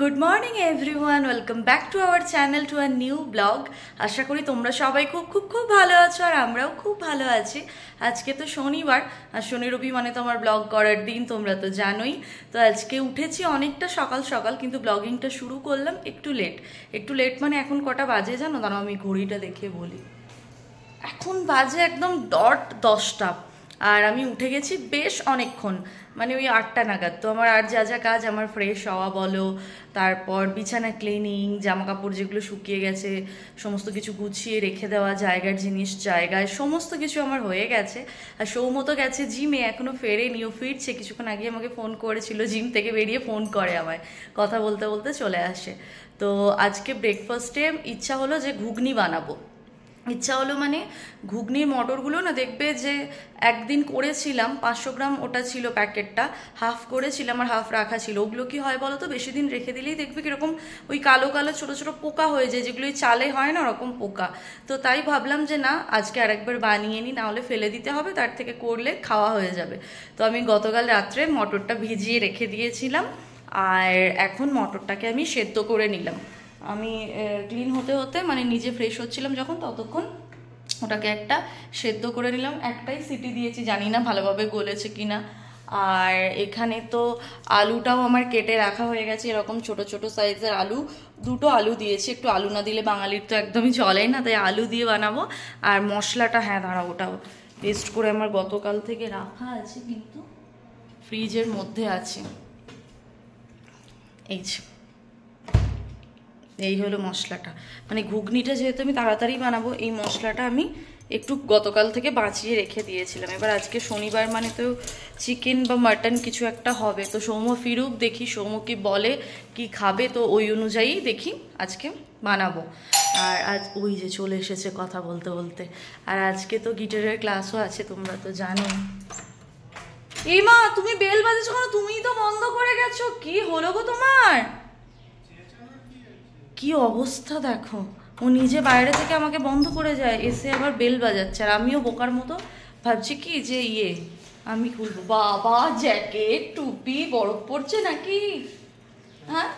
Good morning everyone, welcome back to our channel to a new blog. আশা করি তোমরা সবাই খুব খুব খুব ভালো আছো আর আমরাও খুব ভালো আছি। আজকে তো শনিবার, আর শনি রবি মানে তো আমার ব্লগ করার দিন, তোমরা তো জানোই। তো আজকে উঠেছি অনেকটা সকাল সকাল, কিন্তু ব্লগিংটা শুরু করলাম একটু লেট মানে এখন কটা বাজে জানো? দাঁড়াও আমি ঘড়িটা দেখে বলি। এখন বাজে একদম ডট 10টা, আর আমি উঠে গেছি বেশ অনেকক্ষণ, মানে ওই 8টা নাগাদ। তো আমার আর যা যা কাজ, আমার ফ্রেশ হওয়া বলো, তারপর বিছানা ক্লিনিং, জামা কাপড় যেগুলো শুকিয়ে গেছে সমস্ত কিছু গুছিয়ে রেখে দেওয়া, জায়গার জিনিস জায়গায়, সমস্ত কিছু আমার হয়ে গেছে। আর সৌমত গেছে জিমে, এখনও ফেরেনি, ও ফিরছে। কিছুক্ষণ আগে আমাকে ফোন করেছিল, জিম থেকে বেরিয়ে ফোন করে আমায়, কথা বলতে বলতে চলে আসে। তো আজকে ব্রেকফাস্টে ইচ্ছা হলো যে ঘুগনি বানাবো। মানে ঘুগনির মটরগুলো না, দেখবে যে একদিন করেছিলাম 500 গ্রাম, ওটা ছিল প্যাকেটটা, হাফ করেছিলাম আর হাফ রাখা ছিল। ওগুলো কি হয় বলো তো, বেশি দিন রেখে দিলেই দেখবে কিরকম ওই কালো কালো ছোটো ছোটো পোকা হয়ে যায়, যেগুলো ওই চালে হয় না ওরকম পোকা। তো তাই ভাবলাম যে না, আজকে আরেকবার বানিয়ে নিই, নাহলে ফেলে দিতে হবে, তার থেকে করলে খাওয়া হয়ে যাবে। তো আমি গতকাল রাত্রে মটরটা ভিজিয়ে রেখে দিয়েছিলাম, আর এখন মটরটাকে আমি সেদ্ধ করে নিলাম। আমি ক্লিন হতে হতে মানে নিজে ফ্রেশ হচ্ছিলাম যখন, ততক্ষণ ওটাকে একটা সেদ্ধ করে নিলাম। একটাই সিটি দিয়েছি, জানি না ভালোভাবে গলেছে কিনা। আর এখানে তো আলুটাও আমার কেটে রাখা হয়ে গেছে, এরকম ছোট ছোট সাইজের আলু, দুটো আলু দিয়েছি। একটু আলু না দিলে বাঙালির তো একদমই চলেই না, তাই আলু দিয়ে বানাবো। আর মশলাটা, হ্যাঁ দাঁড়াও, ওটাও পেস্ট করে আমার গতকাল থেকে রাখা আছে, কিন্তু ফ্রিজের মধ্যে আছে। এই হলো মশলাটা, মানে ঘুগনিটা যেহেতু আমি তাড়াতাড়ি বানাবো, এই মশলাটা আমি একটু গতকাল থেকে বাঁচিয়ে রেখে দিয়েছিলাম। এবার আজকে শনিবার মানে তো চিকেন বা মাটন কিছু একটা হবে। তো সৌম্য ফিরুক, দেখি সৌম্য কি বলে, কি খাবে, তো ওই অনুযায়ী দেখি আজকে বানাবো। আর আজ ওই যে চলে এসেছে কথা বলতে বলতে। আর আজকে তো গিটারের ক্লাসও আছে, তোমরা তো জানো। এই মা, তুমি বেল বাজেছো কেন? তুমিই তো বন্ধ করে গেছো, কি হলো গো তোমার? কি অবস্থা দেখো, ও নিজে বাইরে থেকে আমাকে বন্ধ করে যায়, এসে আবার বেল বাজাচ্ছে। আর আমিও বোকার মতো ভাবছি কি যে আমি খুলবো। বাবা, জ্যাকেট টুপি, বরফ পড়ছে নাকি? হ্যাঁ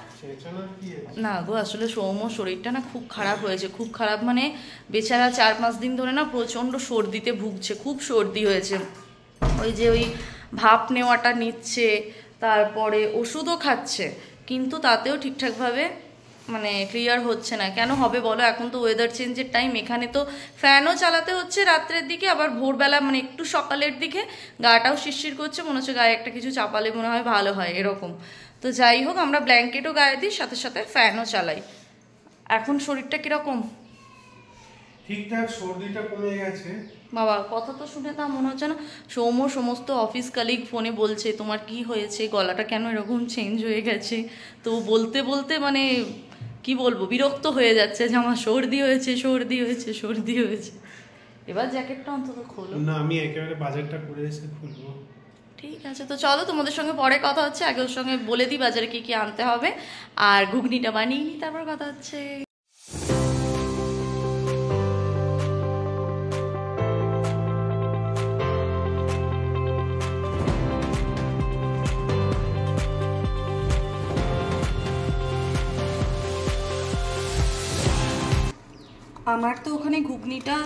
না গো, আসলে সৌম্য শরীরটা না খুব খারাপ হয়েছে, খুব খারাপ মানে বেচারা 4-5 দিন ধরে না প্রচণ্ড সর্দিতে ভুগছে, খুব সর্দি হয়েছে। ওই ভাপ নেওয়াটা নিচ্ছে, তারপরে ওষুধও খাচ্ছে, কিন্তু তাতেও ঠিকঠাকভাবে মানে ক্লিয়ার হচ্ছে না। কেন হবে বলো? এখন তো ওয়েদার চেঞ্জের টাইম, এখানে তো ফ্যানও চালাতে হচ্ছে রাত্রের দিকে, আবার ভোরবেলা মানে একটু সকালের দিকে গাটাও শিরশির করছে, মনে হচ্ছে গায়ে একটা কিছু চাপালে মনে হয় ভালো হয়, এরকম। তো যাই হোক, আমরা ব্ল্যাঙ্কেটও গায়ে দিই, সাথে সাথে ফ্যানও চালাই। এখন শরীরটা কিরকম? ঠিকঠাক, সর্দিটা কমে গেছে। বাবা, কথা তো শুনে তা মনে হচ্ছে না। সৌম্য সমস্ত অফিস কালিগ ফোনে বলছে তোমার কি হয়েছে, গলাটা কেন এরকম চেঞ্জ হয়ে গেছে। তো বলতে বলতে মানে কি বলবো, বিরক্ত হয়ে যাচ্ছে যে আমার সর্দি হয়েছে, সর্দি হয়েছে, সর্দি হয়েছে। এবার জ্যাকেটটা অন্তত খোলো না, আমি একেবারে বাজারটা করে এসে খুলবো। ঠিক আছে, তো চলো তোমাদের সঙ্গে পরে কথা হচ্ছে। আগে ওর সঙ্গে বলে দিই বাজারে কি কি আনতে হবে, আর ঘুগনিটা বানিয়ে নিই, তারপর কথা হচ্ছে। আমার তো ওখানে ঘুগনিটা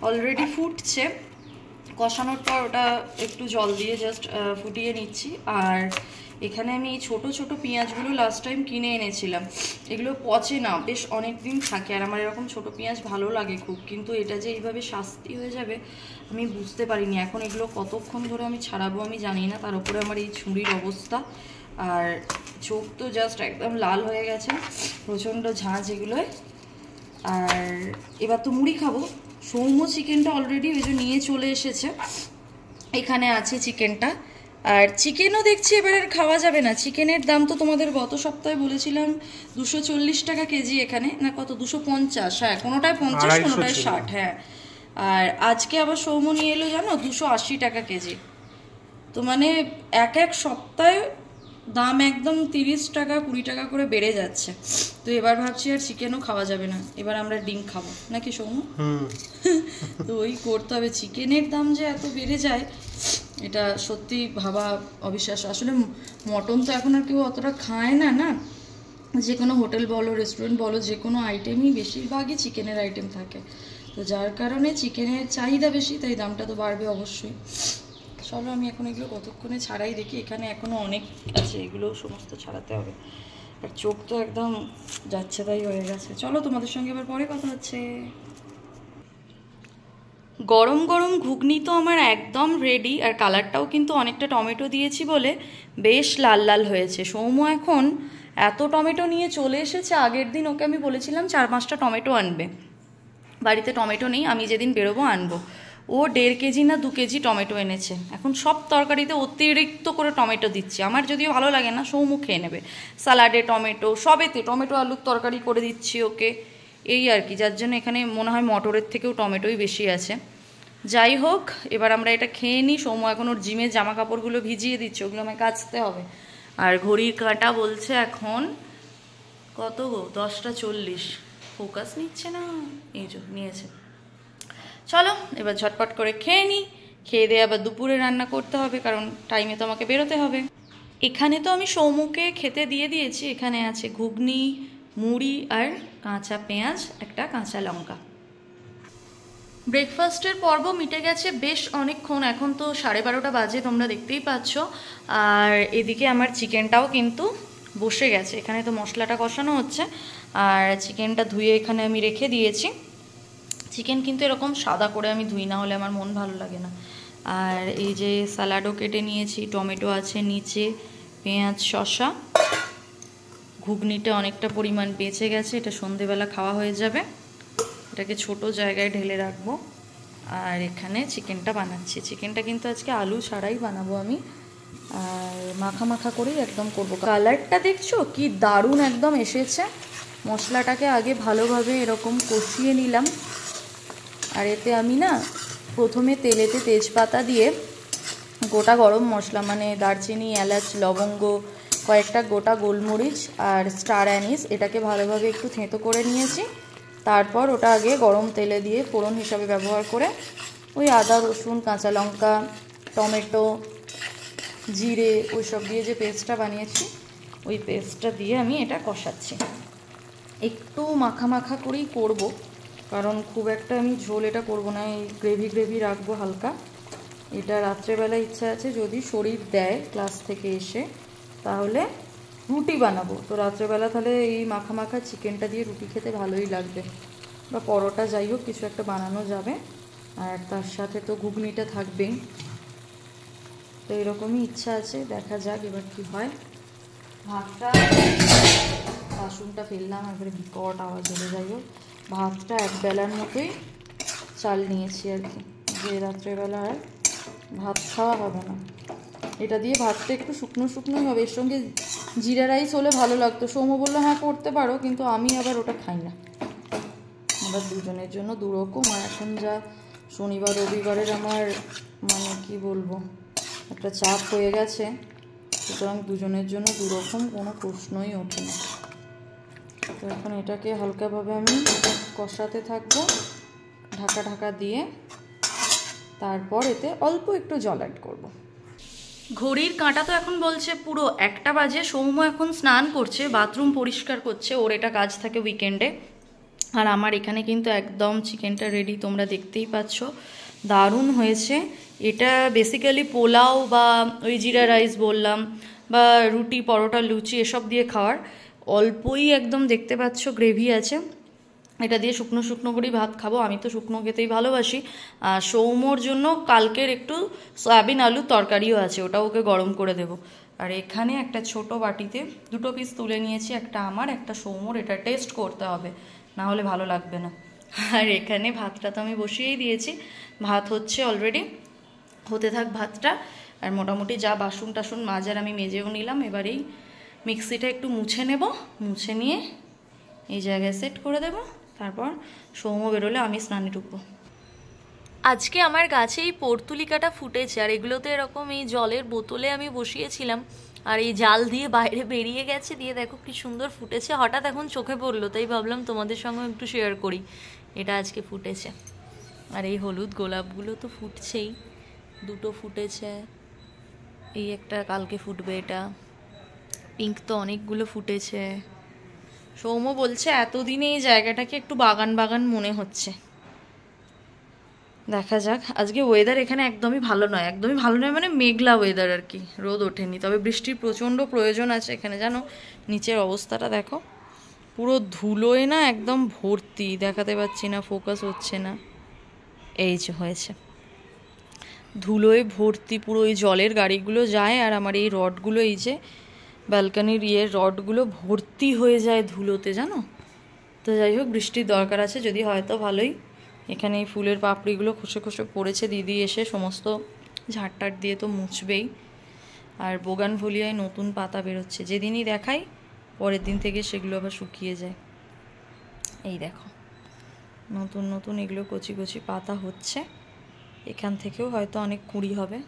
অলরেডি ফুটছে, কষানোর পর ওটা একটু জল দিয়ে জাস্ট ফুটিয়ে নিচ্ছি। আর এখানে আমি এই ছোটো ছোটো পেঁয়াজগুলো লাস্ট টাইম কিনে এনেছিলাম, এগুলো পচে না, বেশ অনেক দিন থাকে। আর আমার এরকম ছোটো পেঁয়াজ ভালো লাগে খুব, কিন্তু এটা যে এইভাবে শাস্তি হয়ে যাবে আমি বুঝতে পারিনি। এখন এগুলো কতক্ষণ ধরে আমি ছাড়াবো আমি জানি না, তার উপরে আমার এই ছুরির অবস্থা। আর চোখ তো জাস্ট একদম লাল হয়ে গেছে, প্রচণ্ড ঝাঁঝ এগুলোয়। আর এবার তো মুড়ি খাবো। সৌম্য চিকেনটা অলরেডি ওই যে নিয়ে চলে এসেছে, এখানে আছে চিকেনটা। আর চিকেনও দেখছি এবার আর খাওয়া যাবে না। চিকেনের দাম তো তোমাদের গত সপ্তাহে বলেছিলাম 240 টাকা কেজি, এখানে না কত 250, হ্যাঁ কোনোটায় 50 কোনোটায় 60, হ্যাঁ। আর আজকে আবার সৌম্য নিয়ে এলো জানো 280 টাকা কেজি। তো মানে এক এক সপ্তাহে দাম একদম 30 টাকা 20 টাকা করে বেড়ে যাচ্ছে। তো এবার ভাবছি আর চিকেনও খাওয়া যাবে না, এবার আমরা ডিম খাবো নাকি সৌম্য? তো ওই করতে হবে। চিকেনের দাম যে এত বেড়ে যায় এটা সত্যি ভাবা অবিশ্বাস্য। আসলে মটন তো এখন আর কেউ অতটা খায় না, না যে কোনো হোটেল বলো রেস্টুরেন্ট বলো যে কোনো আইটেমই বেশিরভাগই চিকেনের আইটেম থাকে, তো যার কারণে চিকেনের চাহিদা বেশি, তাই দামটা তো বাড়বে অবশ্যই। চলো আমি এখন এগুলো কতক্ষণে ছাড়াই দেখি, এখানে এখনও অনেক আছে, এগুলো সমস্ত ছাড়াতে হবে, আর চোখ তো একদম যাচ্ছে তাই হয়ে গেছে। চলো তোমাদের সঙ্গে আবার পরে কথা হচ্ছে। গরম গরম ঘুগনি তো আমার একদম রেডি, আর কালারটাও কিন্তু অনেকটা টমেটো দিয়েছি বলে বেশ লাল লাল হয়েছে। সৌম্য এখন এত টমেটো নিয়ে চলে এসেছে, আগের দিন ওকে আমি বলেছিলাম 4-5টা টমেটো আনবে, বাড়িতে টমেটো নেই, আমি যেদিন বেরোবো আনবো। ও 1.5 কেজি না 2 কেজি টমেটো এনেছে। এখন সব তরকারিতে অতিরিক্ত করে টমেটো দিচ্ছি, আমার যদিও ভালো লাগে না, সৌম্য খেয়ে নেবে। স্যালাডে টমেটো, সবেতে টমেটো, আলুর তরকারি করে দিচ্ছি ওকে, এই আর কি, যার জন্য এখানে মনে হয় মটরের থেকেও টমেটোই বেশি আছে। যাই হোক, এবার আমরা এটা খেয়ে নিই। সৌম্য এখন ওর জিমের জামা কাপড়গুলো ভিজিয়ে দিচ্ছে, ওগুলো আমায় কাচতে হবে। আর ঘড়ির কাঁটা বলছে এখন কত গো, 10টা 40। ফোকাস নিচ্ছে না, এই যে নিয়েছে। চলো এবার ঝটপট করে খেয়ে নিই, খেয়ে দিয়ে আবার দুপুরে রান্না করতে হবে, কারণ টাইমে তো আমাকে বেরোতে হবে। এখানে তো আমি সৌম্যকে খেতে দিয়ে দিয়েছি, এখানে আছে ঘুগনি, মুড়ি আর কাঁচা পেঁয়াজ, একটা কাঁচা লঙ্কা। ব্রেকফাস্টের পর্ব মিটে গেছে বেশ অনেকক্ষণ, এখন তো 12:30 বাজে, তোমরা দেখতেই পাচ্ছ। আর এদিকে আমার চিকেনটাও কিন্তু বসে গেছে, এখানে তো মশলাটা কষানো হচ্ছে, আর চিকেনটা ধুয়ে এখানে আমি রেখে দিয়েছি। চিকেন কিন্তু এরকম সাদা করে আমি ধুই, না হলে আমার মন ভালো লাগে না। আর এই যে স্যালাডও কেটে নিয়েছি, টমেটো আছে নিচে, পেঁয়াজ, শসা। ঘুগনিটা অনেকটা পরিমাণ বেঁচে গেছে, এটা সন্ধেবেলা খাওয়া হয়ে যাবে, এটাকে ছোট জায়গায় ঢেলে রাখবো। আর এখানে চিকেনটা বানাচ্ছি, চিকেনটা কিন্তু আজকে আলু ছাড়াই বানাবো আমি, আর মাখা মাখা করেই একদম করব। কালারটা দেখছো কি দারুণ একদম এসেছে। মশলাটাকে আগে ভালোভাবে এরকম কষিয়ে নিলাম, আর এতে আমি না প্রথমে তেলেতে তেজপাতা দিয়ে গোটা গরম মশলা মানে দারচিনি, এলাচ, লবঙ্গ, কয়েকটা গোটা গোলমরিচ আর স্টার অ্যানিস, এটাকে ভালোভাবে একটু থেঁতো করে নিয়েছি। তারপর ওটা আগে গরম তেলে দিয়ে ফোড়ন হিসাবে ব্যবহার করে ওই আদা, রসুন, কাঁচা লঙ্কা, টমেটো, জিরে ওইসব দিয়ে যে পেস্টটা বানিয়েছি, ওই পেস্টটা দিয়ে আমি এটা কষাচ্ছি। একটু মাখা মাখা করেই করব, কারণ খুব একটা আমি ঝোল এটা করব না, এই গ্রেভি গ্রেভি রাখবো হালকা। এটা রাত্রেবেলা ইচ্ছা আছে যদি শরীর দেয় ক্লাস থেকে এসে, তাহলে রুটি বানাবো। তো রাত্রেবেলা তাহলে এই মাখা মাখা চিকেনটা দিয়ে রুটি খেতে ভালোই লাগবে, বা পরোটা, যাই হোক কিছু একটা বানানো যাবে। আর তার সাথে তো ঘুগনিটা থাকবেই, তো এরকমই ইচ্ছা আছে, দেখা যাক এবার কি হয়। ভাতটা, বাসনটা ফেললাম একবারে বিকট আওয়াজ হলে, যাই হোক ভাতটা এক বেলার মতোই চাল নিয়েছি আর কি, যে রাত্রেবেলা আর ভাত খাওয়া হবে না। এটা দিয়ে ভাতটা একটু শুকনো শুকনোই হবে, এর সঙ্গে জিরা রাইস হলে ভালো লাগতো। সৌম্য বললো হ্যাঁ করতে পারো, কিন্তু আমি আবার ওটা খাই না, আবার দুজনের জন্য দুরকম। আর এখন যা শনিবার রবিবারের আমার মানে কি বলবো একটা চাপ হয়ে গেছে, সুতরাং দুজনের জন্য দুরকম কোনো প্রশ্নই ওঠে না। তো এখন এটাকে হালকাভাবে আমি কষাতে থাকবো ঢাকা ঢাকা দিয়ে, তারপর এতে অল্প একটু জল অ্যাড করবো। ঘড়ির কাঁটা তো এখন বলছে পুরো 1টা বাজে। সৌম্য এখন স্নান করছে, বাথরুম পরিষ্কার করছে, ওর এটা কাজ থাকে উইকেন্ডে। আর আমার এখানে কিন্তু একদম চিকেনটা রেডি, তোমরা দেখতেই পাচ্ছ, দারুণ হয়েছে। এটা বেসিক্যালি পোলাও বা ওই জিরা রাইস বললাম, বা রুটি, পরোটা, লুচি এসব দিয়ে খাওয়ার। অল্পই একদম দেখতে পাচ্ছ গ্রেভি আছে, এটা দিয়ে শুকনো শুকনো করেই ভাত খাবো, আমি তো শুকনো খেতেই ভালোবাসি। আর সৌম্যর জন্য কালকের একটু সয়াবিন আলুর তরকারিও আছে, ওটাও ওকে গরম করে দেব। আর এখানে একটা ছোট বাটিতে 2টো পিস তুলে নিয়েছি, একটা আমার একটা সৌম্যর, এটা টেস্ট করতে হবে, না হলে ভালো লাগবে না। আর এখানে ভাতটা তো আমি বসিয়েই দিয়েছি, ভাত হচ্ছে অলরেডি, হতে থাক ভাতটা। আর মোটামুটি যা বাসন টাসন মাজার আমি মেজেও নিলাম, এবার এই মিক্সিটা একটু মুছে নেব, মুছে নিয়ে এই জায়গায় সেট করে দেব, তারপর সৌম্য বেরোলে আমি স্নানে ঢুকবো। আজকে আমার গাছে এই পর্তুলিকাটা ফুটেছে, আর এগুলোতে এরকম এই জলের বোতলে আমি বসিয়েছিলাম, আর এই জাল দিয়ে বাইরে বেরিয়ে গেছে, দিয়ে দেখো কি সুন্দর ফুটেছে। হঠাৎ এখন চোখে পড়লো, তাই ভাবলাম তোমাদের সঙ্গে একটু শেয়ার করি, এটা আজকে ফুটেছে। আর এই হলুদ গোলাপগুলো তো ফুটছেই, 2টো ফুটেছে, এই একটা কালকে ফুটবে, এটা পিঙ্ক তো অনেকগুলো ফুটেছে, সৌম্য বলছে এতদিনে এই জায়গাটাকে একটু বাগান বাগান মনে হচ্ছে। দেখা যাক। আজকে ওয়েদার এখানে একদমই ভালো নয়, একদমই ভালো নয় মানে মেঘলা ওয়েদার আর কি, রোদ ওঠেনি। তবে বৃষ্টির প্রচণ্ড প্রয়োজন আছে এখানে, জানো নিচের অবস্থাটা দেখো, পুরো ধুলোয় না একদম ভর্তি, দেখাতে পাচ্ছি না, ফোকাস হচ্ছে না, এই যে হয়েছে, ধুলোয় ভর্তি পুরো। ওই জলের গাড়িগুলো যায় আর আমার এই রডগুলো, এই যে ব্যালকানির রডগুলো ভর্তি হয়ে যায় ধুলোতে, জানো। তো যাই হোক, বৃষ্টির দরকার আছে, যদি হয়তো ভালোই। এখানে এই ফুলের পাপড়িগুলো খসে খসে পড়েছে, দিদি এসে সমস্ত ঝাড়টাট দিয়ে তো মুছবেই। আর বোগানভলিয়ায় নতুন পাতা বেরোচ্ছে, যেদিনই দেখাই পরের দিন থেকে সেগুলো আবার শুকিয়ে যায়। এই দেখো নতুন নতুন এগুলো কচি কচি পাতা হচ্ছে, এখান থেকেও হয়তো অনেক কুঁড়ি হবে,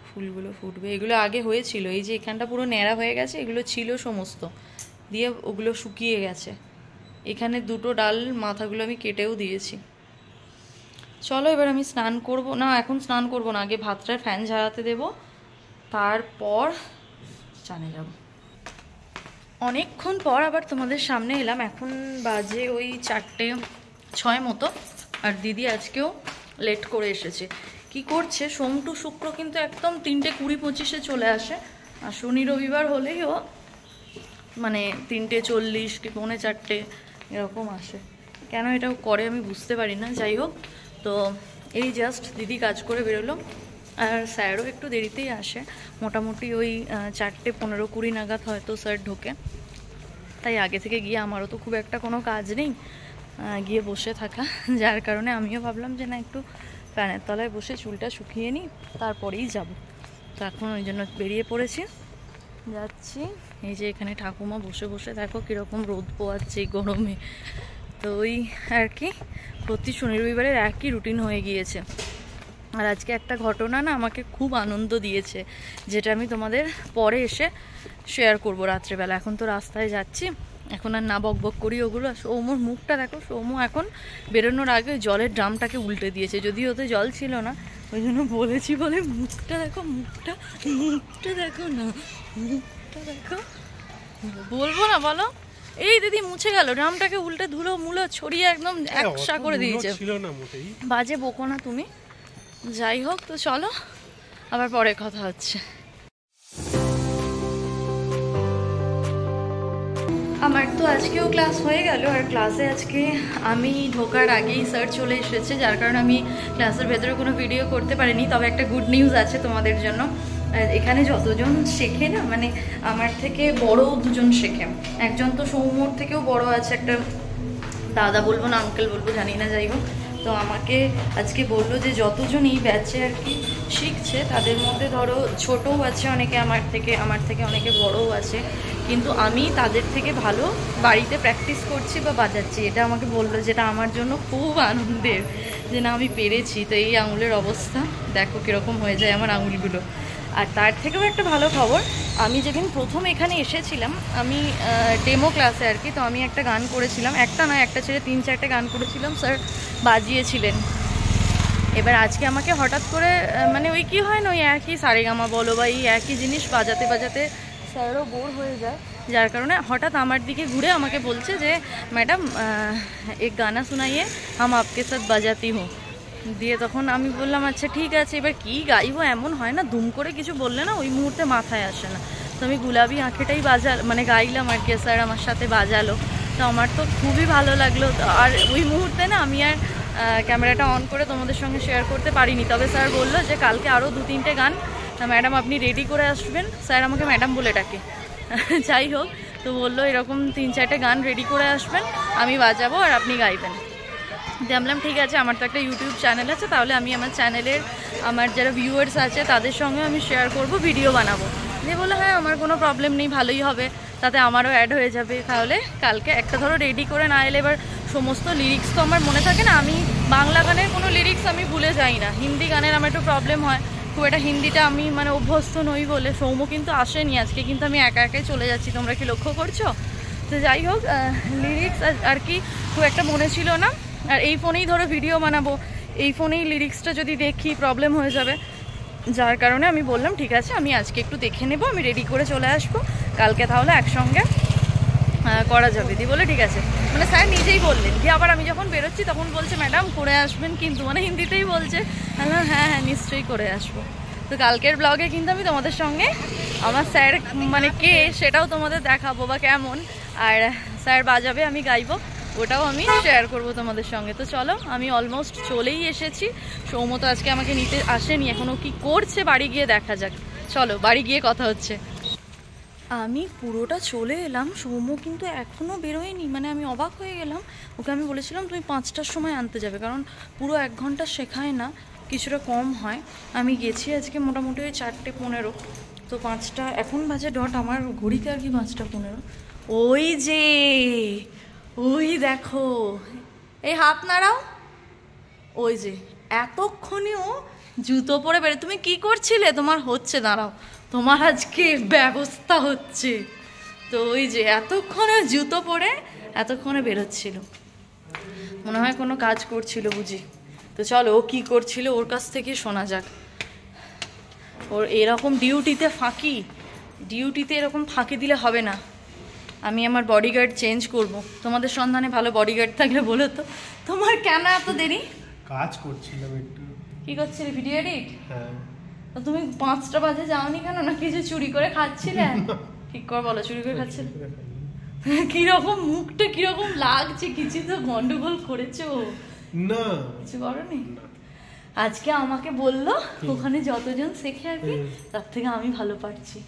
ফুলগুলো ফুটবে। এগুলো আগে হয়েছিল, এই যে এখানটা পুরো ন্যাড়া হয়ে গেছে, এগুলো ছিল সমস্ত, দিয়ে ওগুলো শুকিয়ে গেছে। এখানে দুটো ডাল মাথাগুলো আমি কেটেও দিয়েছি। চলো এবার আমি স্নান করব না, এখন স্নান করব না, আগে ভাতটার ফ্যান ঝাড়াতে দেব, তারপর চানে যাব। অনেকক্ষণ পর আবার তোমাদের সামনে এলাম, এখন বাজে ওই 4:06 মতো। আর দিদি আজকেও লেট করে এসেছে। কি করছে, সোম টু শুক্র কিন্তু একদম 3:20-25 চলে আসে, আর শনি রবিবার হলেই ও মানে 3:40 কি 3:45 এরকম আসে। কেন এটা করে আমি বুঝতে পারি না। যাই হোক, তো এই জাস্ট দিদি কাজ করে বেরোলো, আর স্যারও একটু দেরিতেই আসে, মোটামুটি ওই 4:15-20 নাগাদ হয়তো স্যার ঢোকে। তাই আগে থেকে গিয়ে, আমারও তো খুব একটা কোনো কাজ নেই, গিয়ে বসে থাকা, যার কারণে আমিও ভাবলাম যে না একটু ফ্যানের তলায় বসে চুলটা শুকিয়ে নিই, তারপরেই যাব। তো এখন ওই জন্য বেরিয়ে পড়েছি, যাচ্ছি। এই যে এখানে ঠাকুমা বসে বসে দেখো কীরকম রোদ পোয়াচ্ছে এই গরমে। তো ওই আর কি, প্রতি শনি রবিবারের একই রুটিন হয়ে গিয়েছে। আর আজকে একটা ঘটনা না আমাকে খুব আনন্দ দিয়েছে, যেটা আমি তোমাদের পরে এসে শেয়ার করব রাত্রেবেলা। এখন তো রাস্তায় যাচ্ছি, এখন আর না বক বক করি ওগুলো। সৌম্যর মুখটা দেখো, সৌম্য এখন বেরোনোর আগে জলের ড্রামটাকে উল্টে দিয়েছে, যদিও ওতে জল ছিল না, ওই জন্য বলেছি বলে। মুখটা দেখো, মুখটা দেখো না, মুখটা দেখো, বলবো না বলো। এই দিদি মুছে গেল, ড্রামটাকে উল্টে ধুলো মুলো ছড়িয়ে একদম একসা করে দিয়েছে। বাজে বকো না তুমি। যাই হোক, তো চলো আবার পরে কথা হচ্ছে। আমার তো আজকেও ক্লাস হয়ে গেল, আর ক্লাসে আজকে আমি ঢোকার আগেই স্যার চলে এসেছে, যার কারণে আমি ক্লাসের ভেতরে কোনো ভিডিও করতে পারিনি। তবে একটা গুড নিউজ আছে তোমাদের জন্য, এখানে যতজন শেখে না, মানে আমার থেকে বড় দুজন শেখে, একজন তো সৌম্যর থেকেও বড় আছে, একটা দাদা বলবো না আঙ্কেল বলবো জানি না, যাই হোক। তো আমাকে আজকে বললো যে যতজন এই ব্যাচে আর কি শিখছে, তাদের মধ্যে ধরো ছোটও আছে অনেকে, আমার থেকে অনেকে বড়ও আছে, কিন্তু আমি তাদের থেকে ভালো বাড়িতে প্র্যাকটিস করছি বা বাজাচ্ছি, এটা আমাকে বললো, যেটা আমার জন্য খুব আনন্দের, যে না আমি পেরেছি। তো এই আঙুলের অবস্থা দেখো কীরকম হয়ে যায় আমার আঙুলগুলো। আর তার থেকেও একটা ভালো খবর, আমি যেদিন প্রথম এখানে এসেছিলাম, আমি ডেমো ক্লাসে আর কি, তো আমি একটা গান করেছিলাম, একটা নয় একটা ছেড়ে 3-4টে গান করেছিলাম, স্যার বাজিয়েছিলেন। এবার আজকে আমাকে হঠাৎ করে মানে ওই কি হয় না, ওই একই সারেগামা বলো বা এই একই জিনিস বাজাতে বাজাতে স্যারও বোর হয়ে যায়, যার কারণে হঠাৎ আমার দিকে ঘুরে আমাকে বলছে যে ম্যাডাম এক গানা শোনাইয়ে হাম আপকে সাথ বাজাতি হুঁ। দিয়ে তখন আমি বললাম আচ্ছা ঠিক আছে, এবার কি গাইবো, এমন হয় না দুম করে কিছু বললে না ওই মুহূর্তে মাথায় আসে না। তো আমি গুলাবি আঁখেটাই মানে গাইলাম আর কি, স্যার আমার সাথে বাজালো, তো আমার তো খুবই ভালো লাগলো। আর ওই মুহূর্তে না আমি আর ক্যামেরাটা অন করে তোমাদের সঙ্গে শেয়ার করতে পারিনি। তবে স্যার বললো যে কালকে আরও 2-3টে গান ম্যাডাম আপনি রেডি করে আসবেন, স্যার আমাকে ম্যাডাম বলে ডাকে। যাই হোক, তো বললো এরকম 3-4টে গান রেডি করে আসবেন, আমি বাজাবো আর আপনি গাইবেন। দিয়ে বললাম ঠিক আছে, আমার তো একটা ইউটিউব চ্যানেল আছে, তাহলে আমি আমার চ্যানেলের আমার যারা ভিউয়ার্স আছে তাদের সঙ্গে আমি শেয়ার করব, ভিডিও বানাবো। দিয়ে বললো হ্যাঁ আমার কোনো প্রবলেম নেই, ভালোই হবে, তাতে আমারও অ্যাড হয়ে যাবে। তাহলে কালকে একটা ধরো রেডি করে না এলে, এবার সমস্ত লিরিক্স তো আমার মনে থাকে না, আমি বাংলা গানের কোনো লিরিক্স আমি ভুলে যাই না, হিন্দি গানের আমার একটু প্রবলেম হয়, খুব একটা হিন্দিটা আমি মানে অভ্যস্ত নই বলে। সৌম্য কিন্তু আসেনি আজকে, কিন্তু আমি একা একাই চলে যাচ্ছি, তোমরা কি লক্ষ্য করছো? তো যাই হোক, লিরিক্স আর কি খুব একটা মনে ছিল না, আর এই ফোনেই ধরো ভিডিও বানাবো, এই ফোনেই লিরিক্সটা যদি দেখি প্রবলেম হয়ে যাবে, যার কারণে আমি বললাম ঠিক আছে আমি আজকে একটু দেখে নেব, আমি রেডি করে চলে আসবো, কালকে তাহলে একসঙ্গে করা যাবে। দি বলে ঠিক আছে, মানে স্যার নিজেই বললেন। দিয়ে আবার আমি যখন বেরোচ্ছি তখন বলছে ম্যাডাম করে আসবেন কিন্তু, মানে হিন্দিতেই বলছে। হ্যাঁ হ্যাঁ হ্যাঁ নিশ্চয়ই করে আসবো। তো কালকের ব্লগে কিন্তু আমি তোমাদের সঙ্গে আমার স্যার মানে কে সেটাও তোমাদের দেখাবো বা কেমন, আর স্যার বাজাবে আমি গাইবো ওটাও আমি শেয়ার করব তোমাদের সঙ্গে। তো চলো আমি অলমোস্ট চলেই এসেছি। সৌম তো আজকে আমাকে নিতে আসেনি, এখনও কি করছে বাড়ি গিয়ে দেখা যাক। চলো বাড়ি গিয়ে কথা হচ্ছে। আমি পুরোটা চলে এলাম, সৌম্য কিন্তু এখনও বেরোয়নি। মানে আমি অবাক হয়ে গেলাম। ওকে আমি বলেছিলাম তুমি 5টার সময় আনতে যাবে, কারণ পুরো 1 ঘন্টা শেখায় না, কিছুটা কম হয়। আমি গেছি আজকে মোটামুটি ওই 4:15। তো 5টা এখন বাজে ডট, আমার ঘড়িতে আর কি 5:15। ওই যে ওই দেখো, এই হাত নাড়াও, ওই যে এতক্ষণেও জুতো পরে বেরো। তুমি কি করছিলে? তোমার হচ্ছে, দাঁড়াও, তোমার আজকে ব্যবস্থা হচ্ছে। তো ওই যে এতক্ষণে জুতো পরে এতক্ষণে বেরোচ্ছিল, মনে হয় কোনো কাজ করছিল বুঝি। তো চলো ও কী করছিল ওর কাছ থেকে শোনা যাক। ওর এরকম ডিউটিতে এরকম ফাঁকি দিলে হবে না। আমি আমার বডিগার্ড চেঞ্জ করব। তোমাদের সন্ধানে ভালো বডিগার্ড থাকলে বলো তো। তোমার কেন এত দেরি? কাজ করছিলাম একটু। কি করছিলে? Video edit? হ্যাঁ। তো তুমি 5টা বাজে যাওনি কেন? না কিছু চুরি করে খাচ্ছিলে? ঠিক করে বলো, চুরি করে খাচ্ছিলে? কিরকম মুখটা কিরকম লাগছে, কিছু তো গন্ডগোল করেছো? না কিছু করনি। আজকে আমাকে বললো ওখানে যতজন শেখে আর কি তার থেকে আমি ভালো পারছি।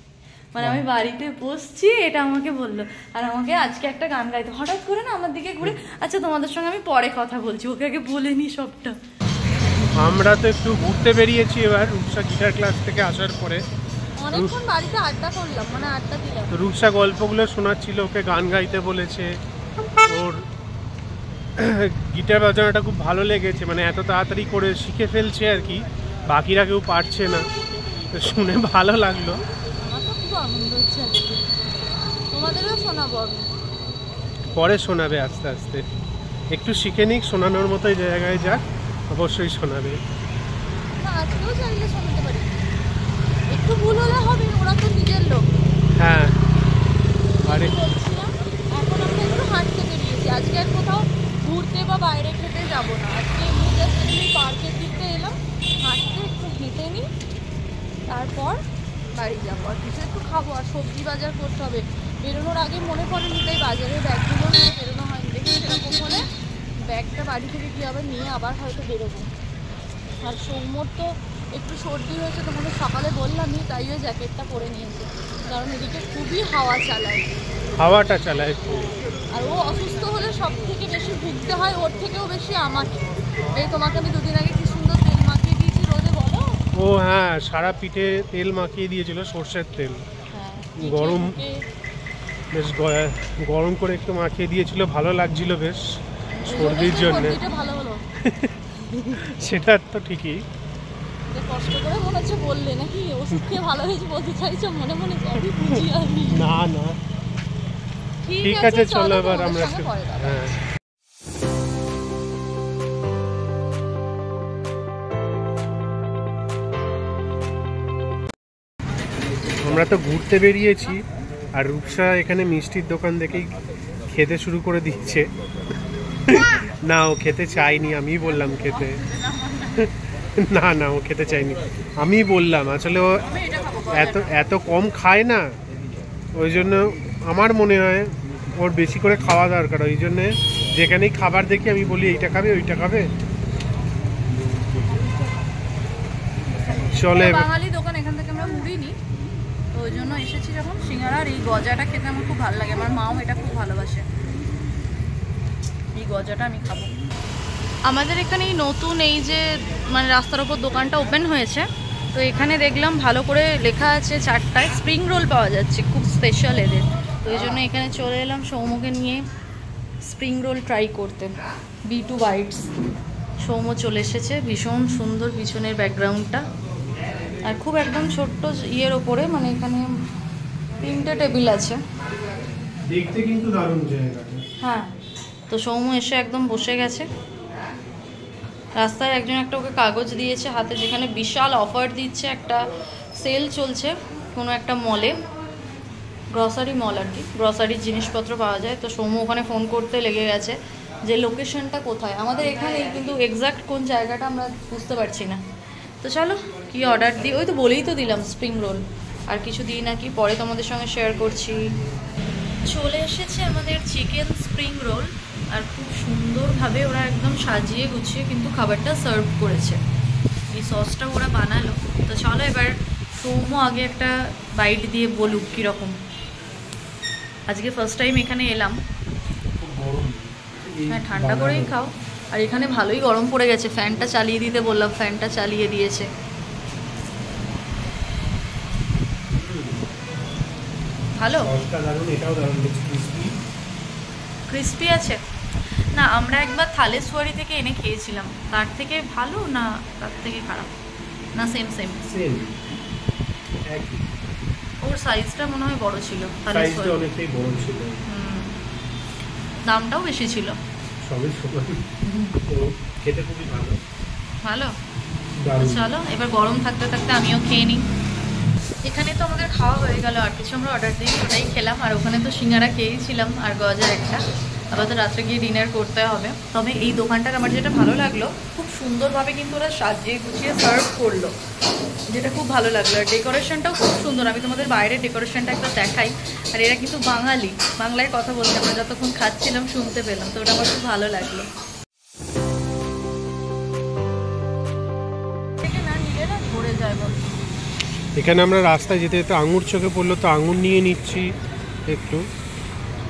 মানে আমি বাড়িতে বসছি এটা আমাকে বললো, আর আমাকে আজকে একটা গান গাইতে হঠাৎ করে না আমার দিকে ঘুরে। আচ্ছা তোমাদের সঙ্গে আমি পরে কথা বলছি, ওকে আগে বলেনি সবটা। আমরা তো একটু ঘুরতে বেরিয়েছি এবার রূপসা গিটার ক্লাস থেকে আসার পরে। অনেকক্ষণ বাড়িতে আড্ডা করলাম, মানে আড্ডা দিলাম। রূপসা গল্পগুলো শোনাচ্ছিল, ওকে গান গাইতে বলেছে। ওর গিটার বাজানোটা খুব ভালো লেগেছে, মানে এত তাড়াতাড়ি করে শিখে ফেলছে আর কি, বাকিরা কেউ পারছে না। তো শুনে ভালো লাগলো। আমার তো খুব আনন্দ হচ্ছে আজকে। তোমাদেরও শোনাবো আমি। পরে শোনাবে আস্তে আস্তে, একটু শিখে নিক, শোনানোর মতোই জায়গায় যাক, অবশ্যই শোনাবে। না আজকেও চাইলে শোনাতে পারি, একটু ভুল হলে হবে, ওরা তো নিজের লোক। হ্যাঁ আরে বলছিলাম এখন আমরা একটু হাঁটতে বেরিয়েছি। আজকে আর কোথাও ঘুরতে বা বাইরে খেতে যাবো না। আজকে এমনি জাস্ট এমনি পার্কের দিকতে এলাম, হাঁটতে একটু হেঁটে নিই, তারপর বাড়ি যাবো। আর কিছু একটু খাবো, আর সবজি বাজার করতে হবে। বেরোনোর আগে মনে পড়েনি, তাই বাজারের ব্যাগগুলো নিয়ে বেরোনো হয়নি। দেখি সেরকম হলে ব্যাগটা বাড়ি থেকে গিয়ে আবার নিয়ে আবার হয়তো বেরোবো। আর সৌম্যর তো একটু সর্দি হয়েছে, তোমাদের সকালে বললামই, তাই ওই জ্যাকেটটা পরে নিয়েছে, কারণ এদিকে খুবই হাওয়াটা চালায়। আর ও অসুস্থ হলে সব থেকে বেশি ভুগতে হয়, ওর থেকেও বেশি আমাকে। এই তোমাকে আমি 2 দিন আগে কি সুন্দর তেল মাখিয়ে দিয়েছি রোদে, বলো। ও হ্যাঁ, সারা পিঠে তেল মাখিয়ে দিয়েছিল, সর্ষের তেল। হ্যাঁ গরম, বেশ গরম করে একটু মাখিয়ে দিয়েছিল, ভালো লাগছিল বেশ সর্দির জন্য। ভালো হলো সেটা তো ঠিকই। কষ্ট করে মনে হচ্ছে বললে নাকি ওষুধ খেয়ে ভালো হয়েছে বলতে চাইছো, মনে মনে সবই বুঝি আমি। না না ঠিক আছে, চলো এবার আমরা। হ্যাঁ আমরা তো ঘুরতে বেরিয়েছি, আর রূপসা এখানে মিষ্টির দোকান দেখেই খেতে শুরু করে দিয়েছে। না ও খেতে চাইনি, আমি বললাম খেতে। না না ও খেতে চাইনি, আমি বললাম। আসলে ও এত কম খায় না, ওই জন্য আমার মনে হয় ওর বেশি করে খাওয়া দরকার। ওই জন্যে যেখানেই খাবার দেখি আমি বলি এইটা খাবে ওইটা খাবে। চলে বাঙালি দোকান, এখান থেকে আমরা মুড়ি নিই, তো ওই জন্য এসেছি যখন। সিঙ্গারা আর এই গজাটা খেতে আমার খুব ভালো লাগে, আমার মাও এটা খুব ভালোবাসে। এই গজাটা আমি খাবো। আমাদের এখানে এই নতুন এই যে মানে রাস্তার ওপর দোকানটা ওপেন হয়েছে, তো এখানে দেখলাম ভালো করে লেখা আছে 4টায় স্প্রিং রোল পাওয়া যাচ্ছে, খুব স্পেশাল এদের। তো এই জন্য এখানে চলে এলাম সৌম্যকে নিয়ে স্প্রিং রোল ট্রাই করতে। B2 bytes. সৌম্য চলে এসেছে, ভীষণ সুন্দর পিছনের ব্যাকগ্রাউন্ডটা, আর খুব একদম ছোট্ট ইয়ের ওপরে, মানে এখানে 3টে টেবিল আছে, দেখতে কিন্তু দারুণ জায়গাটা। হ্যাঁ। তো সৌম্য এসে একদম বসে গেছে। রাস্তায় একজন একটা ওকে কাগজ দিয়েছে হাতে, যেখানে বিশাল অফার দিচ্ছে, একটা সেল চলছে কোনো একটা মলে। গ্রসারি মল আর কি, গ্রসারির জিনিসপত্র পাওয়া যায়। তো সৌম্য ওখানে ফোন করতে লেগে গেছে যে লোকেশনটা কোথায়, আমাদের এখানেই, কিন্তু এক্স্যাক্ট কোন জায়গাটা আমরা বুঝতে পারছি না। তো চলো কি অর্ডার দিই, ওই তো বলেই তো দিলাম স্প্রিং রোল, আর কিছু দিই নাকি পরে তোমাদের সঙ্গে শেয়ার করছি। চলে এসেছে আমাদের চিকেন স্প্রিং রোল, আর খুব সুন্দরভাবে ওরা একদম সাজিয়ে গুছিয়ে কিন্তু খাবারটা সার্ভ করেছে। এই সসটা ওরা বানালো। তো চলো এবার সৌম্য আগে একটা বাইট দিয়ে বলুক কীরকম। আজকে ফার্স্ট টাইম এখানে এলাম। হ্যাঁ, ঠান্ডা করেই খাও। আর এখানে ভালোই গরম পড়ে গেছে, ফ্যানটা চালিয়ে দিতে বললাম, ফ্যানটা চালিয়ে দিয়েছে। ভালো, ক্রিস্পি আছে না? আমরা একবার থালেশ্বরী থেকে এনে খেয়েছিলাম, তার থেকে ভালো না তার থেকে খারাপ? না সেম সেম সেম। ওর সাইজটা মনে হয় বড় ছিল, সাইজটা অনেকটাই বড় ছিল। দামটাও বেশি ছিল। সবই সমান, তো খেতে খুবই ভালো। ভালো। চলো এবার গরম থাকতে থাকতে আমিও খেয়ে নিই। এখানে তো আমাদের খাওয়া হয়ে গেল, আর কিছু আমরা অর্ডার দিই, ওটাই খেলাম। আর ওখানে তো সিঙ্গারা খেয়েছিলাম আর গজার একটা। আবার তো রাত্রে গিয়ে ডিনার করতে হবে। তবে এই দোকানটার আমার যেটা ভালো লাগলো, খুব সুন্দরভাবে কিন্তু ওরা সাজিয়ে গুছিয়ে সার্ভ করলো, যেটা খুব ভালো লাগলো। আর ডেকোরেশনটাও খুব সুন্দর। আমি তোমাদের বাইরের ডেকোরেশনটা একটা দেখাই। আর এরা কিন্তু বাঙালি, বাংলায় কথা বলছে, আমরা যতক্ষণ খাচ্ছিলাম শুনতে পেলাম। তো ওটা আমার খুব ভালো লাগলো। না নিলে না ঘুরে যায় বলতো। এখানে আমরা রাস্তায় যেতে যেতে আঙুর চোখে পড়লো, তো আঙুর নিয়ে নিচ্ছি একটু।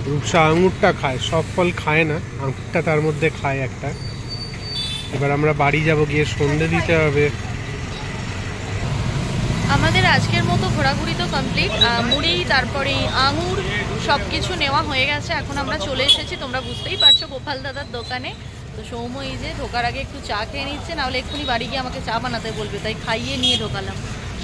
রূপসা আঙুরটা খায়, সব ফল খায় না, আঙুরটা তার মধ্যে খায় একটা। এবার আমরা বাড়ি যাব, গিয়ে সন্ধে দিতে হবে। আমাদের আজকের মতো ঘোরাঘুরি তো কমপ্লিট। মুড়ি, তারপরে আঙুর, সব কিছু নেওয়া হয়ে গেছে। এখন আমরা চলে এসেছি, তোমরা বুঝতেই পারছো, গোপাল দাদার দোকানে। তো সৌম্য এই যে ঢোকার আগে একটু চা খেয়ে নিচ্ছে, নাহলে এক্ষুনি বাড়ি গিয়ে আমাকে চা বানাতে বলবে, তাই খাইয়ে নিয়ে ঢোকালাম।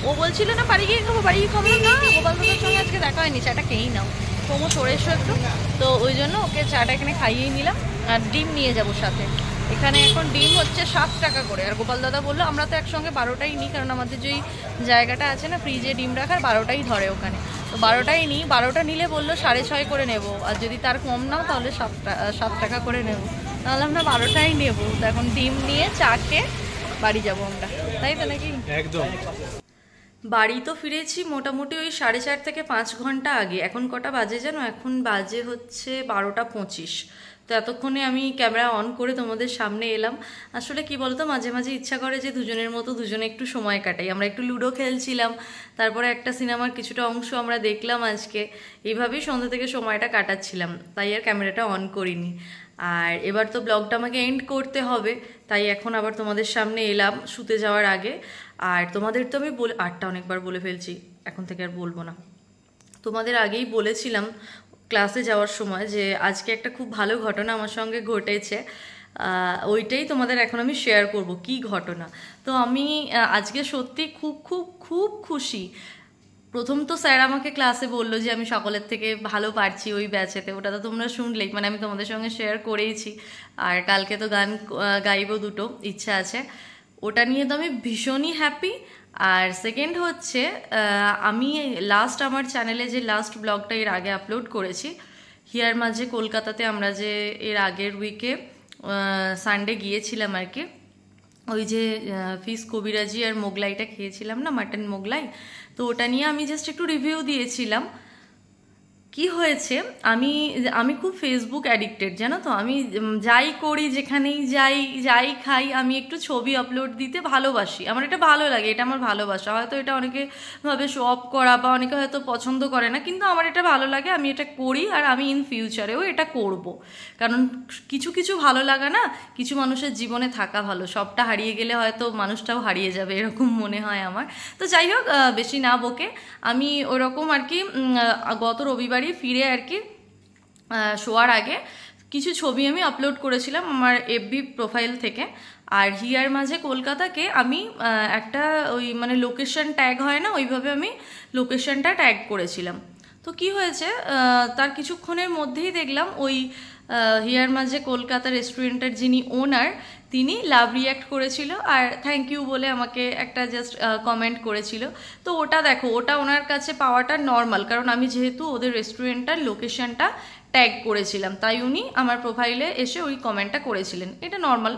ও বলছিল না বাড়ি গিয়ে খাবো, বাড়ি গিয়ে খাবো না, গোপাল দাদার সঙ্গে আজকে দেখা হয়নি, চাটা খেয়েই নাও। সৌম্য সরে এসো একটু। তো ওই জন্য ওকে চাটা এখানে খাইয়েই নিলাম। আর ডিম নিয়ে যাবো সাথে। এখানে এখন ডিম হচ্ছে 7 টাকা করে। আর গোপাল দাদা বললো আমরা তো একসঙ্গে 12টাই নিই, কারণ আমাদের যেই জায়গাটা আছে না ফ্রিজে ডিম রাখার, 12টাই ধরে ওখানে। তো 12টাই নিই। 12টা নিলে বললো 6.5 করে নেবো, আর যদি তার কম নাও তাহলে 7 টাকা করে নেবো। তাহলে আমরা 12টাই নেবো। তো এখন ডিম নিয়ে চা খেয়ে বাড়ি যাবো আমরা, তাই তো নাকি? একদম। বাড়ি তো ফিরেছি মোটামুটি ওই 4.5 থেকে 5 ঘন্টা আগে। এখন কটা বাজে জানো? এখন বাজে হচ্ছে 12টা 25। তো এতক্ষণে আমি ক্যামেরা অন করে তোমাদের সামনে এলাম। আসলে কি বলতো, মাঝে মাঝে ইচ্ছা করে যে দুজনের মতো দুজনে একটু সময় কাটাই। আমরা একটু লুডো খেলছিলাম, তারপরে একটা সিনেমার কিছুটা অংশ আমরা দেখলাম আজকে। এইভাবেই সন্ধ্যা থেকে সময়টা কাটাচ্ছিলাম, তাই আর ক্যামেরাটা অন করিনি। আর এবার তো ব্লগটা আমাকে এন্ড করতে হবে, তাই এখন আবার তোমাদের সামনে এলাম শুতে যাওয়ার আগে। আর তোমাদের তো আমি বলে 8টা অনেকবার বলে ফেলছি, এখন থেকে আর বলবো না। তোমাদের আগেই বলেছিলাম ক্লাসে যাওয়ার সময় যে আজকে একটা খুব ভালো ঘটনা আমার সঙ্গে ঘটেছে। ওইটাই তোমাদের এখন আমি শেয়ার করব, কি ঘটনা। তো আমি আজকে সত্যি খুব খুব খুব খুশি। প্রথম তো স্যার আমাকে ক্লাসে বললো যে আমি সকলের থেকে ভালো পারছি ওই ব্যাচেতে, ওটা তো তোমরা শুনলেই, মানে আমি তোমাদের সঙ্গে শেয়ার করেইছি। আর কালকে তো গান গাইবো, দুটো ইচ্ছা আছে, ওটা নিয়ে তো আমি ভীষণই হ্যাপি। আর সেকেন্ড হচ্ছে আমি লাস্ট আমার চ্যানেলে যে লাস্ট ব্লগটা এর আগে আপলোড করেছি, হিয়ার মাঝে কলকাতাতে আমরা যে এর আগের উইকে সানডে গিয়েছিলাম আর কি, ওই যে ফিশ কবিরাজি আর মোগলাইটা খেয়েছিলাম না, মাটন মোগলাই। তো ওটা নিয়ে আমি জাস্ট একটু রিভিউ দিয়েছিলাম। কি হয়েছে, আমি খুব ফেসবুক অ্যাডিক্টেড জানো তো। আমি যাই করি, যেখানেই যাই খাই, আমি একটু ছবি আপলোড দিতে ভালোবাসি। আমার এটা ভালো লাগে, এটা আমার ভালোবাসা। হয়তো এটা অনেকে ভাবে শো অফ করা, বা অনেকে হয়তো পছন্দ করে না, কিন্তু আমার এটা ভালো লাগে, আমি এটা করি। আর আমি ইন ফিউচারেও এটা করব, কারণ কিছু কিছু ভালো লাগা না কিছু মানুষের জীবনে থাকা ভালো। সবটা হারিয়ে গেলে হয়তো মানুষটাও হারিয়ে যাবে, এরকম মনে হয় আমার। তো যাই হোক, বেশি না বকে আমি ওরকম আর কি গত রবিবার ফিরে আর কি শোয়ার আগে কিছু ছবি আমি আপলোড করেছিলাম আমার এফবি প্রোফাইল থেকে। আর হিয়ার মাঝে কলকাতাকে আমি একটা ওই মানে লোকেশন ট্যাগ হয় না, ওইভাবে আমি লোকেশনটা ট্যাগ করেছিলাম। তো কি হয়েছে, তার কিছুক্ষণের মধ্যেই দেখলাম ওই হিয়ার মাঝে কলকাতা রেস্টুরেন্টের যিনি ওনার, তিনি লাভ রিয়্যাক্ট করেছিল আর থ্যাংক ইউ বলে আমাকে একটা জাস্ট কমেন্ট করেছিল। তো ওটা দেখো, ওটা ওনার কাছে পাওয়াটা নর্মাল, কারণ আমি যেহেতু ওদের রেস্টুরেন্টটার লোকেশনটা ট্যাগ করেছিলাম, তাই উনি আমার প্রোফাইলে এসে ওই কমেন্টটা করেছিলেন, এটা নর্মাল,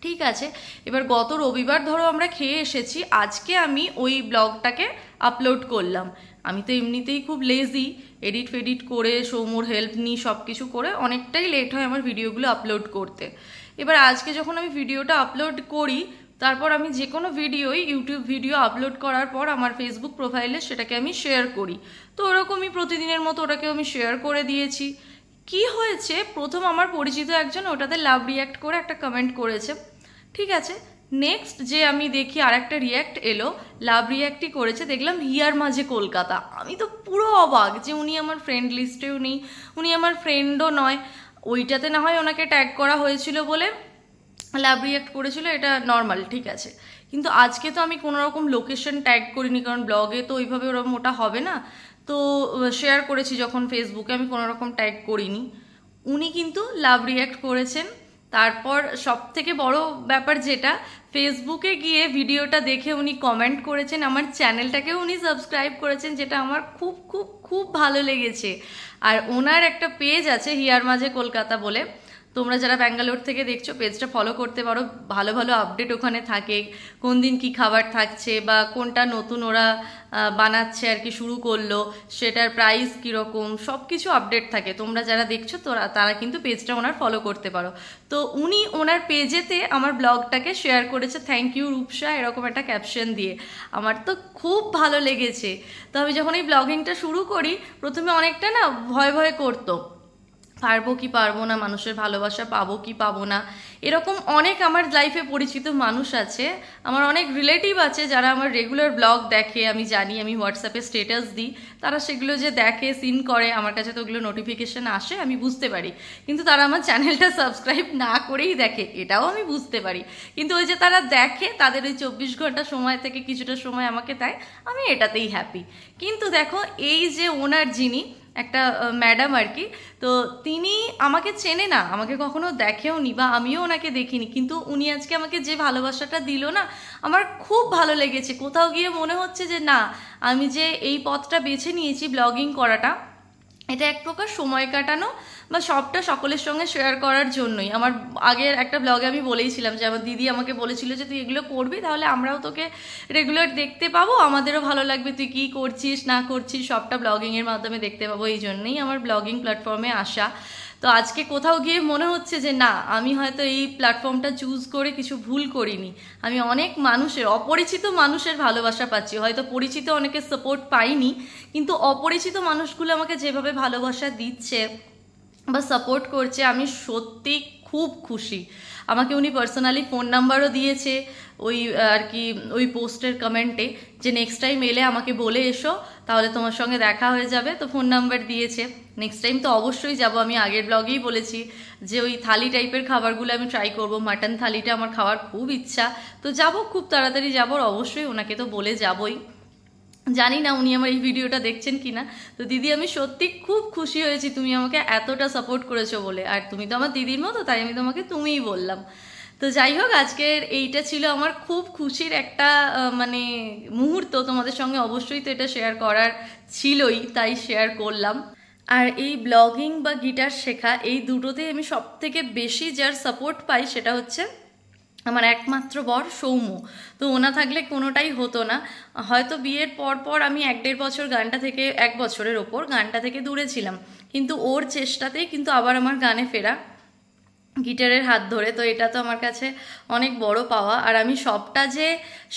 ঠিক আছে। এবার গত রবিবার ধরো আমরা খেয়ে এসেছি, আজকে আমি ওই ব্লগটাকে আপলোড করলাম। আমি তো এমনিতেই খুব লেজি, এডিট ফেডিট করে সৌমুর হেল্প নিই, সব কিছু করে অনেকটাই লেট হয় আমার ভিডিওগুলো আপলোড করতে। এবার আজকে যখন আমি ভিডিওটা আপলোড করি, তারপর আমি যে কোনো ভিডিওই ইউটিউব ভিডিও আপলোড করার পর আমার ফেসবুক প্রোফাইলে সেটাকে আমি শেয়ার করি। তো ওরকমই প্রতিদিনের মতো ওটাকে আমি শেয়ার করে দিয়েছি। কি হয়েছে, প্রথম আমার পরিচিত একজন ওটাতে লাভ রিয়্যাক্ট করে একটা কমেন্ট করেছে, ঠিক আছে। নেক্সট যে আমি দেখি আর একটা রিয়্যাক্ট এলো, লাভ রিয়্যাক্টই করেছে, দেখলাম হিয়ার মাঝে কলকাতা। আমি তো পুরো অবাক যে উনি আমার ফ্রেন্ড লিস্টেও নেই, উনি আমার ফ্রেন্ডও নয়। ওইটাতে না হয় ওনাকে ট্যাগ করা হয়েছিল বলে লাভ রিয়্যাক্ট করেছিল, এটা নর্মাল, ঠিক আছে। কিন্তু আজকে তো আমি কোনো রকম লোকেশন ট্যাগ করিনি, কারণ ব্লগে তো ওইভাবে ওরকম ওটা হবে না। তো শেয়ার করেছি যখন ফেসবুকে, আমি কোনো রকম ট্যাগ করিনি, উনি কিন্তু লাভ রিয়্যাক্ট করেছেন। তারপর সব থেকে বড় ব্যাপার যেটা, ফেসবুকে গিয়ে ভিডিওটা দেখে উনি কমেন্ট করেছেন, আমার চ্যানেলটাকেও উনি সাবস্ক্রাইব করেছেন, যেটা আমার খুব খুব খুব ভালো লেগেছে। আর ওনার একটা পেজ আছে হিয়ার মাঝে কলকাতা বলে, তোমরা যারা ব্যাঙ্গালোর থেকে দেখছো পেজটা ফলো করতে পারো, ভালো ভালো আপডেট ওখানে থাকে, কোন দিন কি খাবার থাকছে বা কোনটা নতুন ওরা বানাচ্ছে আর কি শুরু করলো, সেটার প্রাইস কীরকম, সব কিছু আপডেট থাকে। তোমরা যারা দেখছো তারা কিন্তু পেজটা ওনার ফলো করতে পারো। তো উনি ওনার পেজেতে আমার ব্লগটাকে শেয়ার করেছে, থ্যাংক ইউ রূপসা, এরকম একটা ক্যাপশন দিয়ে। আমার তো খুব ভালো লেগেছে। তো আমি যখন এই ব্লগিংটা শুরু করি, প্রথমে অনেকটা না ভয় ভয় করতো, পারবো কি পারবো না, মানুষের ভালোবাসা পাবো কি পাবো না, এরকম অনেক আমার লাইফে পরিচিত মানুষ আছে, আমার অনেক রিলেটিভ আছে যারা আমার রেগুলার ব্লগ দেখে, আমি জানি, আমি হোয়াটসঅ্যাপে স্টেটাস দিই, তারা সেগুলো যে দেখে সিন করে, আমার কাছে তো ওগুলো নোটিফিকেশান আসে, আমি বুঝতে পারি। কিন্তু তারা আমার চ্যানেলটা সাবস্ক্রাইব না করেই দেখে, এটাও আমি বুঝতে পারি। কিন্তু ওই যে তারা দেখে, তাদের ওই 24 ঘন্টা সময় থেকে কিছুটা সময় আমাকে দেয়, আমি এটাতেই হ্যাপি। কিন্তু দেখো, এই যে ওনার যিনি একটা ম্যাডাম আর কি, তো তিনি আমাকে চেনে না, আমাকে কখনো দেখেও নি বা আমিও ওনাকে দেখিনি, কিন্তু উনি আজকে আমাকে যে ভালোবাসাটা দিল না, আমার খুব ভালো লেগেছে। কোথাও গিয়ে মনে হচ্ছে যে না, আমি যে এই পথটা বেছে নিয়েছি ব্লগিং করাটা, এটা এক প্রকার সময় কাটানো বা সবটা সকলের সঙ্গে শেয়ার করার জন্যই। আমার আগের একটা ব্লগে আমি বলেইছিলাম যে আমার দিদি আমাকে বলেছিল যে তুই এগুলো করবি, তাহলে আমরাও তোকে রেগুলার দেখতে পাবো, আমাদেরও ভালো লাগবে তুই কী করছিস না করছিস, সবটা ব্লগিংয়ের মাধ্যমে দেখতে পাবো। এই জন্যই আমার ব্লগিং প্ল্যাটফর্মে আসা। তো আজকে কোথাও গিয়ে মনে হচ্ছে যে না, আমি হয়তো এই প্ল্যাটফর্মটা চুজ করে কিছু ভুল করিনি। আমি অনেক মানুষের, অপরিচিত মানুষের ভালোবাসা পাচ্ছি, হয়তো পরিচিত অনেকের সাপোর্ট পাইনি, কিন্তু অপরিচিত মানুষগুলো আমাকে যেভাবে ভালোবাসা দিচ্ছে বা সাপোর্ট করছে, আমি সত্যি খুব খুশি। আমাকে উনি পার্সোনালি ফোন নাম্বারও দিয়েছে ওই আর কি ওই পোস্টের কমেন্টে, যে নেক্সট টাইম এলে আমাকে বলে এসো, তাহলে তোমার সঙ্গে দেখা হয়ে যাবে। তো ফোন নাম্বার দিয়েছে, নেক্সট টাইম তো অবশ্যই যাব। আমি আগের ব্লগেই বলেছি যে ওই থালি টাইপের খাবারগুলো আমি ট্রাই করব, মাটন থালিটা আমার খাওয়ার খুব ইচ্ছা, তো যাব, খুব তাড়াতাড়ি যাব, অবশ্যই ওনাকে তো বলে যাবই। জানি না উনি আমার এই ভিডিওটা দেখছেন কিনা। তো দিদি, আমি সত্যি খুব খুশি হয়েছি তুমি আমাকে এতটা সাপোর্ট করেছো বলে, আর তুমি তো আমার দিদির মতো, তাই আমি তোমাকে তুমিই বললাম। তো যাই হোক, আজকের এইটা ছিল আমার খুব খুশির একটা মানে মুহূর্ত, তোমাদের সঙ্গে অবশ্যই তো এটা শেয়ার করার ছিলই, তাই শেয়ার করলাম। আর এই ব্লগিং বা গিটার শেখা, এই দুটোতেই আমি সব থেকে বেশি যার সাপোর্ট পাই সেটা হচ্ছে আমার একমাত্র বর সৌম্য। তো ওনা থাকলে কোনোটাই হতো না। হয়তো বিয়ের পর আমি 1-1.5 বছর গানটা থেকে, 1 বছরের ওপর গানটা থেকে দূরে ছিলাম, কিন্তু ওর চেষ্টাতেই কিন্তু আবার আমার গানে ফেরা, গিটারের হাত ধরে। তো এটা তো আমার কাছে অনেক বড় পাওয়া, আর আমি সবটা যে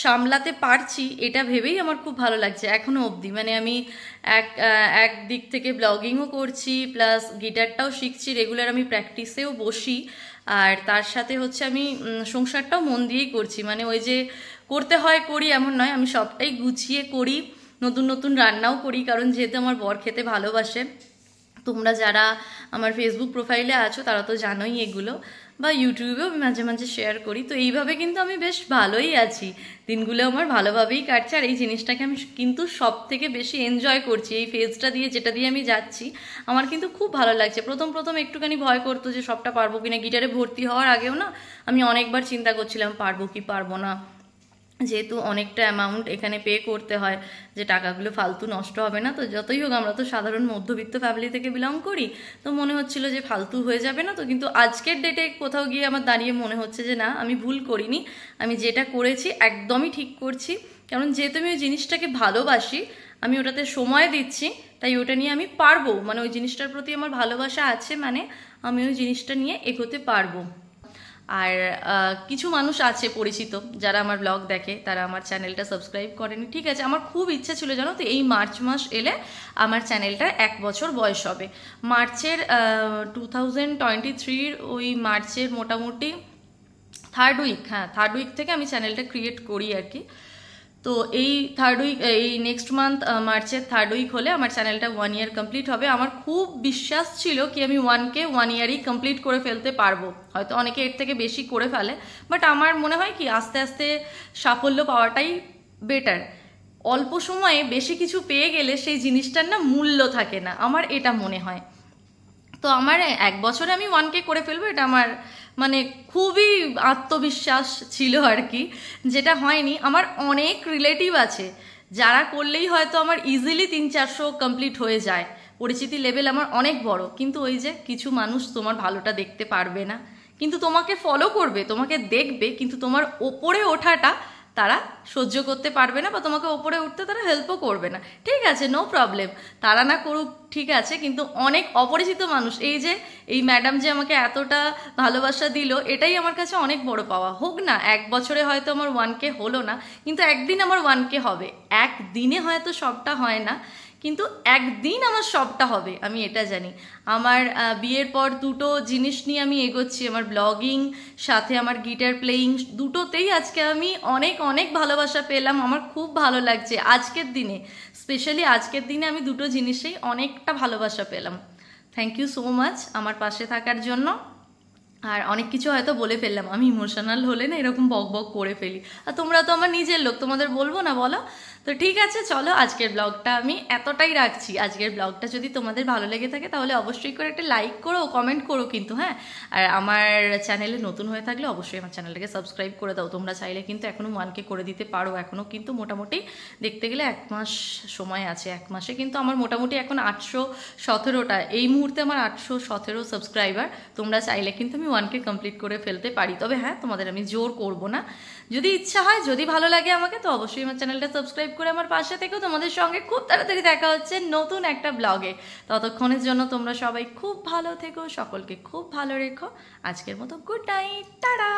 সামলাতে পারছি এটা ভেবেই আমার খুব ভালো লাগছে এখনও অবধি। মানে আমি এক দিক থেকে ব্লগিংও করছি, প্লাস গিটারটাও শিখছি, রেগুলার আমি প্র্যাকটিসেও বসি, আর তার সাথে হচ্ছে আমি সংসারটাও মন দিয়েই করছি। মানে ওই যে করতে হয় করি এমন নয়, আমি সবটাই গুছিয়ে করি, নতুন নতুন রান্নাও করি, কারণ যেহেতু আমার বর খেতে ভালোবাসে। তোমরা যারা আমার ফেসবুক প্রোফাইলে আছো তারা তো জানোই এগুলো। বা ইউটিউবেও আমি মাঝে মাঝে শেয়ার করি। তো এইভাবে কিন্তু আমি বেশ ভালোই আছি, দিনগুলো আমার ভালোভাবেই কাটছে। আর এই জিনিসটাকে আমি কিন্তু সব থেকে বেশি এনজয় করছি, এই ফেজটা দিয়ে, যেটা দিয়ে আমি যাচ্ছি আমার কিন্তু খুব ভালো লাগছে। প্রথম প্রথম একটুখানি ভয় করতো যে সবটা পারবো কিনা। গিটারে ভর্তি হওয়ার আগেও না আমি অনেকবার চিন্তা করছিলাম পারবো কি পারবো না, যেহেতু অনেকটা অ্যামাউন্ট এখানে পে করতে হয়, যে টাকাগুলো ফালতু নষ্ট হবে না। তো যতই হোক আমরা তো সাধারণ মধ্যবিত্ত ফ্যামিলি থেকে বিলং করি, তো মনে হচ্ছিল যে ফালতু হয়ে যাবে না। তো কিন্তু আজকের ডেটে কোথাও গিয়ে আমার দাঁড়িয়ে মনে হচ্ছে যে না, আমি ভুল করিনি, আমি যেটা করেছি একদমই ঠিক করছি। কারণ যেহেতু আমি ওই জিনিসটাকে ভালোবাসি, আমি ওটাতে সময় দিচ্ছি, তাই ওটা নিয়ে আমি পারবো, মানে ওই জিনিসটার প্রতি আমার ভালোবাসা আছে, মানে আমি ওই জিনিসটা নিয়ে এগোতে পারবো। আর কিছু মানুষ আছে পরিচিত যারা আমার ব্লগ দেখে, তারা আমার চ্যানেলটা সাবস্ক্রাইব করেনি, ঠিক আছে। আমার খুব ইচ্ছা ছিল জানো তো, এই মার্চ মাস এলে আমার চ্যানেলটা 1 বছর বয়স হবে। মার্চের 2023 ওই মার্চের মোটামুটি থার্ড উইক থেকে আমি চ্যানেলটা ক্রিয়েট করি আর কি। তো এই থার্ড উইক, এই নেক্সট মান্থ মার্চের থার্ড উইক হলে আমার চ্যানেলটা 1 ইয়ার কমপ্লিট হবে। আমার খুব বিশ্বাস ছিল কি আমি 1 ইয়ারই কমপ্লিট করে ফেলতে পারবো। হয়তো অনেকে এর থেকে বেশি করে ফেলে, বাট আমার মনে হয় কি আস্তে আস্তে সাফল্য পাওয়াটাই বেটার। অল্প সময়ে বেশি কিছু পেয়ে গেলে সেই জিনিসটার না মূল্য থাকে না, আমার এটা মনে হয়। তো আমার 1 বছরে আমি 1K করে ফেলবো, এটা আমার মানে খুবই আত্মবিশ্বাস ছিল আর কি, যেটা হয়নি। আমার অনেক রিলেটিভ আছে যারা করলেই হয়তো আমার ইজিলি 300-400 কমপ্লিট হয়ে যায়, পরিচিতি লেভেল আমার অনেক বড়। কিন্তু ওই যে কিছু মানুষ তোমার ভালোটা দেখতে পারবে না, কিন্তু তোমাকে ফলো করবে, তোমাকে দেখবে, কিন্তু তোমার ওপরে ওঠাটা তারা সহ্য করতে পারবে না, বা তোমাকে ওপরে উঠতে তারা হেল্পও করবে না। ঠিক আছে, নো প্রবলেম, তারা না করুক, ঠিক আছে। কিন্তু অনেক অপরিচিত মানুষ, এই ম্যাডাম যে আমাকে এতটা ভালোবাসা দিল, এটাই আমার কাছে অনেক বড় পাওয়া। হোক না 1 বছরে হয়তো আমার 1K হলো না, কিন্তু একদিন আমার 1K হবে। একদিনে হয়তো সবটা হয় না, কিন্তু একদিন আমার সবটা হবে, আমি এটা জানি। আমার বিয়ের পর দুটো জিনিস নিয়ে আমি এগোচ্ছি, আমার ব্লগিং সাথে আমার গিটার প্লেয়িং, দুটোতেই আজকে আমি অনেক অনেক ভালোবাসা পেলাম। আমার খুব ভালো লাগছে আজকের দিনে, স্পেশালি আজকের দিনে আমি দুটো জিনিসেই অনেকটা ভালোবাসা পেলাম। থ্যাংক ইউ সো মাচ আমার পাশে থাকার জন্য। আর অনেক কিছু হয়তো বলে ফেললাম, আমি ইমোশনাল হলে না এরকম বক বক করে ফেলি, আর তোমরা তো আমার নিজের লোক, তোমাদের বলবো না বলো? তো ঠিক আছে, চলো আজকের ব্লগটা আমি এতটাই রাখছি। আজকের ব্লগটা যদি তোমাদের ভালো লেগে থাকে তাহলে অবশ্যই করে একটা লাইক করো, কমেন্ট করো কিন্তু, হ্যাঁ। আর আমার চ্যানেলে নতুন হয়ে থাকলে অবশ্যই আমার চ্যানেলটাকে সাবস্ক্রাইব করে দাও। তোমরা চাইলে কিন্তু এখনও 1K করে দিতে পারো, এখনও কিন্তু মোটামুটি দেখতে গেলে 1 মাস সময় আছে। 1 মাসে কিন্তু আমার মোটামুটি এখন 817টা, এই মুহূর্তে আমার 817 সাবস্ক্রাইবার। তোমরা চাইলে কিন্তু আমি 1K কমপ্লিট করে ফেলতে পারি, তবে হ্যাঁ তোমাদের আমি জোর করব না। যদি ইচ্ছা হয়, যদি ভালো লাগে আমাকে, তো অবশ্যই আমার চ্যানেলটা সাবস্ক্রাইব করে আমার পাশে থেকেও। তোমাদের সঙ্গে খুব তাড়াতাড়ি দেখা হচ্ছে নতুন একটা ব্লগে। ততক্ষণের জন্য তোমরা সবাই খুব ভালো থেকো, সকলকে খুব ভালো রেখো। আজকের মতো গুড নাইট, টাটা।